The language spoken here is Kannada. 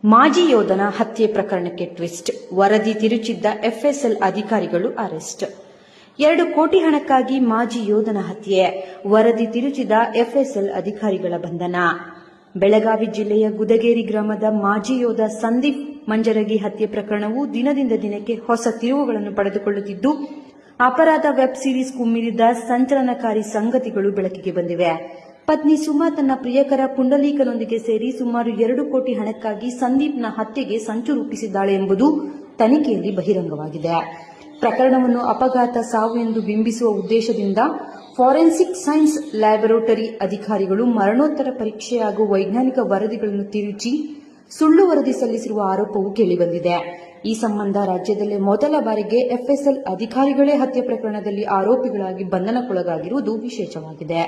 ಮಾಜಿ ಯೋಧನ ಹತ್ಯೆ ಪ್ರಕರಣಕ್ಕೆ ಟ್ವಿಸ್ಟ್. ವರದಿ ತಿರುಚಿದ್ದ ಎಫ್ಎಸ್ಎಲ್ ಅಧಿಕಾರಿಗಳು ಅರೆಸ್ಟ್. 2 ಕೋಟಿ ಹಣಕ್ಕಾಗಿ ಮಾಜಿ ಯೋಧನ ಹತ್ಯೆ, ವರದಿ ತಿರುಚಿದ ಎಫ್ಎಸ್ಎಲ್ ಅಧಿಕಾರಿಗಳ ಬಂಧನ. ಬೆಳಗಾವಿ ಜಿಲ್ಲೆಯ ಗುದಗೇರಿ ಗ್ರಾಮದ ಮಾಜಿ ಯೋಧ ಸಂದೀಪ್ ಮಂಜರಗಿ ಹತ್ಯೆ ಪ್ರಕರಣವು ದಿನದಿಂದ ದಿನಕ್ಕೆ ಹೊಸ ತಿರುವುಗಳನ್ನು ಪಡೆದುಕೊಳ್ಳುತ್ತಿದ್ದು, ಅಪರಾಧ ವೆಬ್ ಸೀರೀಸ್ ಕುಮ್ಮಿರಿದ ಸಂಚಲನಕಾರಿ ಸಂಗತಿಗಳು ಬೆಳಕಿಗೆ ಬಂದಿವೆ. ಪತ್ನಿ ಸುಮಾ ತನ್ನ ಪ್ರಿಯಕರ ಪುಂಡಲೀಕನೊಂದಿಗೆ ಸೇರಿ ಸುಮಾರು 2 ಕೋಟಿ ಹಣಕ್ಕಾಗಿ ಸಂದೀಪ್ನ ಹತ್ಯೆಗೆ ಸಂಚು ರೂಪಿಸಿದ್ದಾಳೆ ಎಂಬುದು ತನಿಖೆಯಲ್ಲಿ ಬಹಿರಂಗವಾಗಿದೆ. ಪ್ರಕರಣವನ್ನು ಅಪಘಾತ ಸಾವು ಎಂದು ಬಿಂಬಿಸುವ ಉದ್ದೇಶದಿಂದ ಫಾರೆನ್ಸಿಕ್ ಸೈನ್ಸ್ ಲ್ಯಾಬೊರೇಟರಿ ಅಧಿಕಾರಿಗಳು ಮರಣೋತ್ತರ ಪರೀಕ್ಷೆ ಹಾಗೂ ವೈಜ್ಞಾನಿಕ ವರದಿಗಳನ್ನು ತಿರುಚಿ ಸುಳ್ಳು ವರದಿ ಸಲ್ಲಿಸಿರುವ ಆರೋಪವು ಕೇಳಿಬಂದಿದೆ. ಈ ಸಂಬಂಧ ರಾಜ್ಯದಲ್ಲೇ ಮೊದಲ ಬಾರಿಗೆ ಎಫ್ಎಸ್ಎಲ್ ಅಧಿಕಾರಿಗಳೇ ಹತ್ಯೆ ಪ್ರಕರಣದಲ್ಲಿ ಆರೋಪಿಗಳಾಗಿ ಬಂಧನಕ್ಕೊಳಗಾಗಿರುವುದು ವಿಶೇಷವಾಗಿದೆ.